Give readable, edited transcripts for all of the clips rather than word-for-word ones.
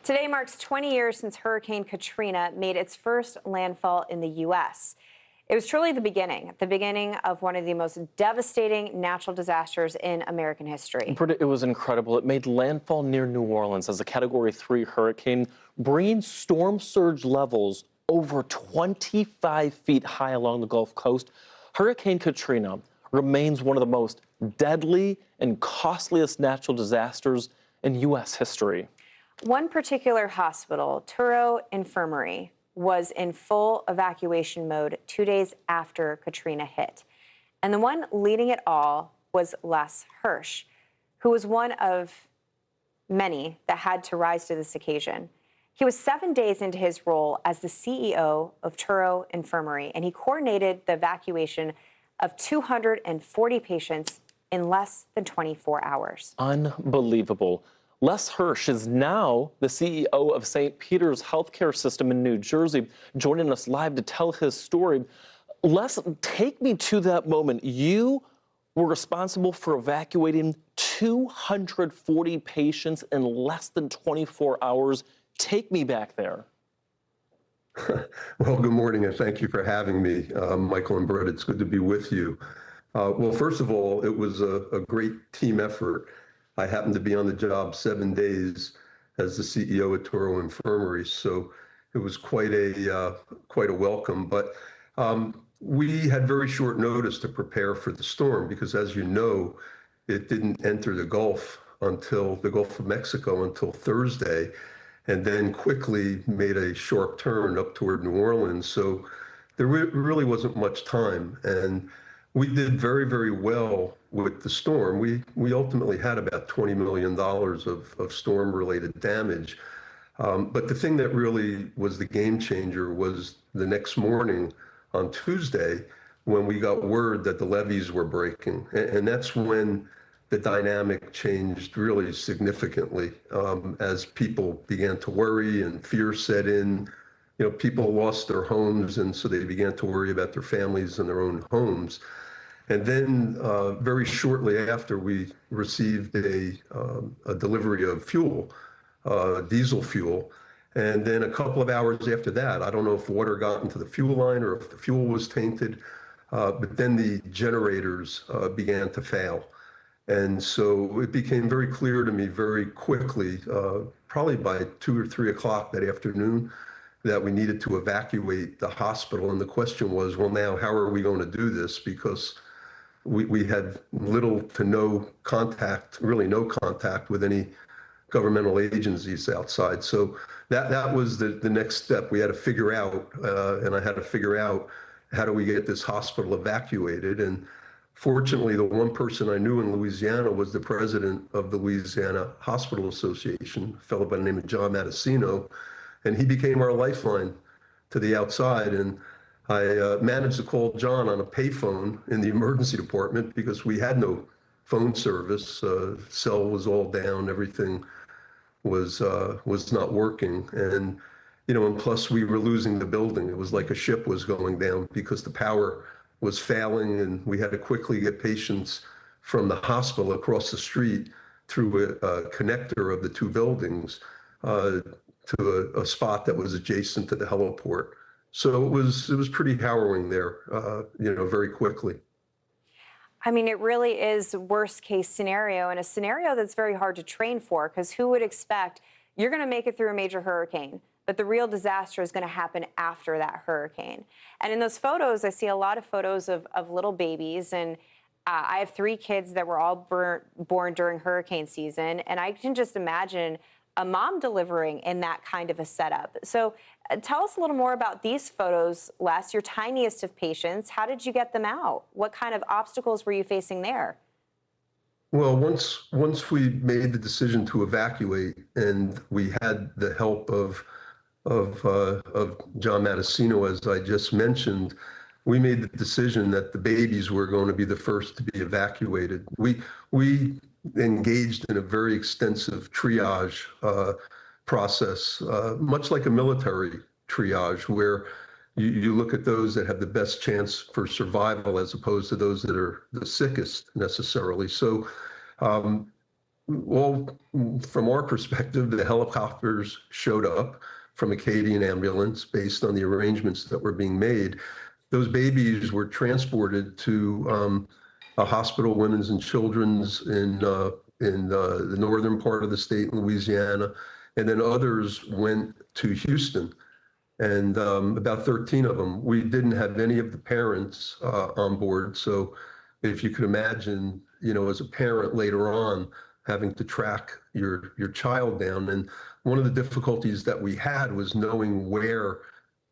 Today marks 20 years since Hurricane Katrina made its first landfall in the U.S. It was truly the beginning of one of the most devastating natural disasters in American history. Britta, it was incredible. It made landfall near New Orleans as a Category 3 hurricane, bringing storm surge levels over 25 feet high along the Gulf Coast. Hurricane Katrina remains one of the most deadly and costliest natural disasters in U.S. history. One particular hospital, Touro Infirmary, was in full evacuation mode 2 days after Katrina hit. And the one leading it all was Les Hirsch, who was one of many that had to rise to this occasion. He was 7 days into his role as the CEO of Touro Infirmary, and he coordinated the evacuation of 240 patients in less than 24 hours. Unbelievable. Les Hirsch is now the CEO of St. Peter's Healthcare System in New Jersey, joining us live to tell his story. Les, take me to that moment. You were responsible for evacuating 240 patients in less than 24 hours. Take me back there. Well, good morning, and thank you for having me, Michael and Brett. It's good to be with you. Well, first of all, it was a great team effort. I happened to be on the job 7 days as the CEO at Touro Infirmary, so it was quite a welcome. But we had very short notice to prepare for the storm because, as you know, it didn't enter the Gulf of Mexico until Thursday, and then quickly made a sharp turn up toward New Orleans. So there really wasn't much time, and we did very, very well with the storm. We ultimately had about $20 million of storm-related damage. But the thing that really was the game changer was the next morning on Tuesday when we got word that the levees were breaking. And that's when the dynamic changed really significantly as people began to worry and fear set in. You know, people lost their homes, and so they began to worry about their families and their own homes. And then very shortly after, we received a delivery of fuel, diesel fuel. And then a couple of hours after that, I don't know if water got into the fuel line or if the fuel was tainted, but then the generators began to fail. And so it became very clear to me very quickly, probably by 2 or 3 o'clock that afternoon, that we needed to evacuate the hospital. And the question was, well, now how are we going to do this? Because we had little to no contact, really no contact with any governmental agencies outside. So that was the next step. We had to figure out, and I had to figure out, how do we get this hospital evacuated? And fortunately, the one person I knew in Louisiana was the president of the Louisiana Hospital Association, a fellow by the name of John Matacino, and he became our lifeline to the outside. And I managed to call John on a payphone in the emergency department because we had no phone service. Cell was all down. Everything was not working. And, you know, and plus we were losing the building. It was like a ship was going down because the power was failing, and we had to quickly get patients from the hospital across the street through a connector of the two buildings to a spot that was adjacent to the heliport. So it was pretty harrowing there, you know, very quickly. I mean, it really is worst case scenario, and a scenario that's very hard to train for, because who would expect you're going to make it through a major hurricane, but the real disaster is going to happen after that hurricane. And in those photos, I see a lot of photos of little babies, and I have 3 kids that were all born during hurricane season, and I can just imagine a mom delivering in that kind of a setup. So tell us a little more about these photos, Les, your tiniest of patients. How did you get them out? What kind of obstacles were you facing there? Well, once we made the decision to evacuate, and we had the help of John Matacino, as I just mentioned, we made the decision that the babies were going to be the first to be evacuated. We engaged in a very extensive triage process, much like a military triage, where you look at those that have the best chance for survival as opposed to those that are the sickest necessarily. So Well, from our perspective, the helicopters showed up from a Canadian ambulance based on the arrangements that were being made. Those babies were transported to a hospital, women's and children's in the northern part of the state in Louisiana, and then others went to Houston. And about 13 of them. We didn't have any of the parents on board. So if you could imagine, as a parent later on, having to track your child down. And one of the difficulties that we had was knowing where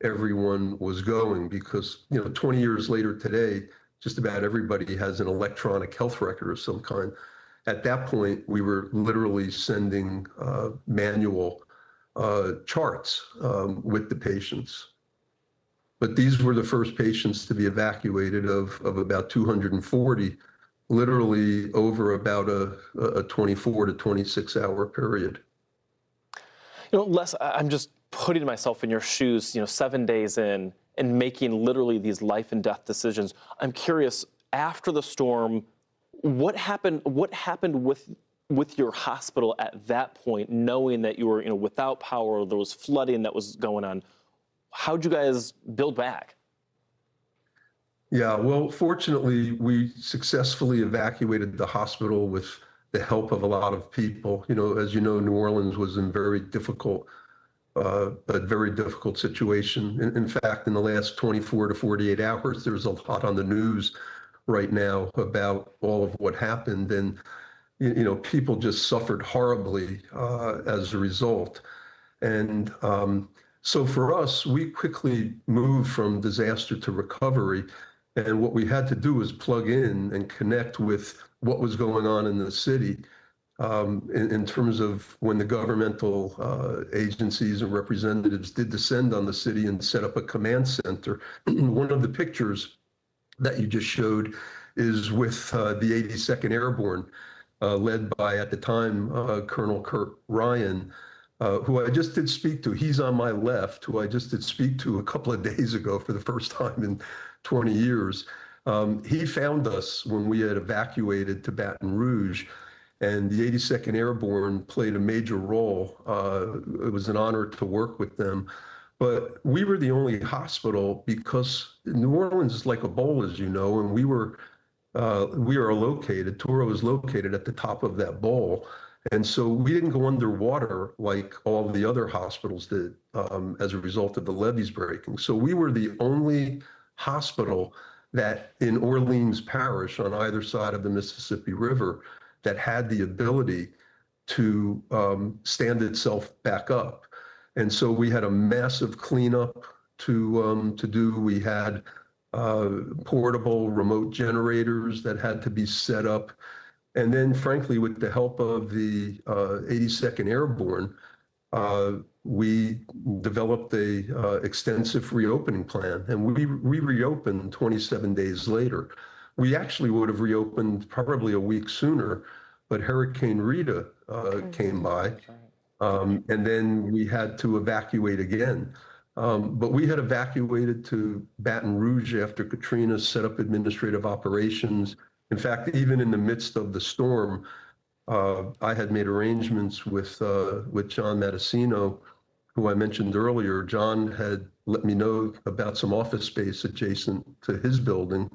everyone was going because, 20 years later today, just about everybody has an electronic health record of some kind. At that point, we were literally sending manual charts with the patients. But these were the first patients to be evacuated of about 240, literally over about a 24 to 26 hour period. Les, I'm just putting myself in your shoes, 7 days in and making literally these life and death decisions. I'm curious, after the storm, what happened with your hospital at that point, knowing that you were, without power, there was flooding that was going on? How'd you guys build back? Yeah, well, fortunately, we successfully evacuated the hospital with the help of a lot of people. As you know, New Orleans was in a very difficult situation. In fact, in the last 24 to 48 hours, there's a lot on the news right now about all of what happened. And people just suffered horribly as a result. And so for us, we quickly moved from disaster to recovery. And what we had to do was plug in and connect with what was going on in the city in terms of when the governmental agencies and representatives did descend on the city and set up a command center. One of the pictures that you just showed is with the 82nd Airborne, led by, at the time, Colonel Kurt Ryan, who I just did speak to. He's on my left, who I just did speak to a couple of days ago for the first time in 20 years. He found us when we had evacuated to Baton Rouge, and the 82nd Airborne played a major role. It was an honor to work with them. But we were the only hospital because New Orleans is like a bowl, as you know, and we are located, Toro is located at the top of that bowl. And so we didn't go underwater like all the other hospitals did as a result of the levees breaking. So we were the only hospital that in Orleans Parish on either side of the Mississippi River that had the ability to stand itself back up. And so we had a massive cleanup to do. We had portable remote generators that had to be set up. And then, frankly, with the help of the 82nd Airborne, we developed a extensive reopening plan, and we reopened 27 days later. We actually would have reopened probably a week sooner, but Hurricane Rita came by, and then we had to evacuate again. But we had evacuated to Baton Rouge after Katrina, set up administrative operations. In fact, even in the midst of the storm, I had made arrangements with John Matessino, who I mentioned earlier. John had let me know about some office space adjacent to his building,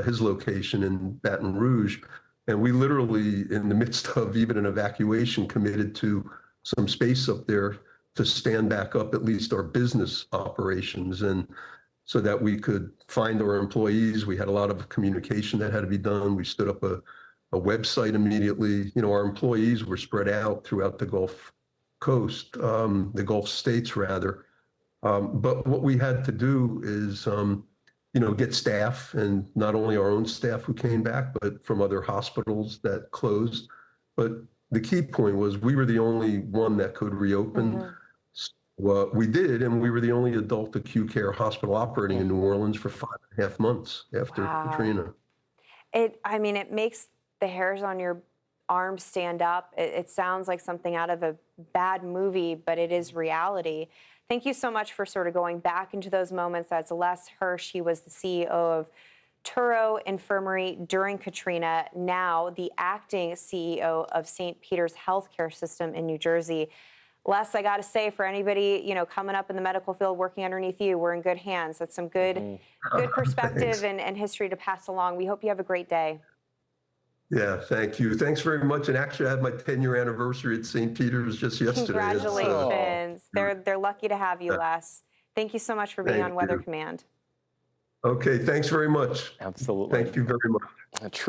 his location in Baton Rouge. And we literally, in the midst of even an evacuation, committed to some space up there to stand back up at least our business operations, and so that we could find our employees. We had a lot of communication that had to be done. We stood up a website immediately. Our employees were spread out throughout the Gulf Coast, the Gulf states rather. But what we had to do is, get staff, and not only our own staff who came back, but from other hospitals that closed. But the key point was we were the only one that could reopen. So, we did, and we were the only adult acute care hospital operating in New Orleans for 5.5 months after Katrina. It makes the hairs on your arms stand up. It sounds like something out of a bad movie, but it is reality. Thank you so much for sort of going back into those moments. That's Les Hirsch. He was the CEO of Truro Infirmary during Katrina, now the acting CEO of St. Peter's Healthcare System in New Jersey. Les, I got to say, for anybody, coming up in the medical field, working underneath you, we're in good hands. That's some good perspective and history to pass along. We hope you have a great day. Yeah, thank you. Thanks very much. And actually, I had my 10-year anniversary at St. Peter's just yesterday. Congratulations. They're lucky to have you, Les. Thank you so much for being on Weather Command. Okay, thanks very much. Absolutely. Thank you very much.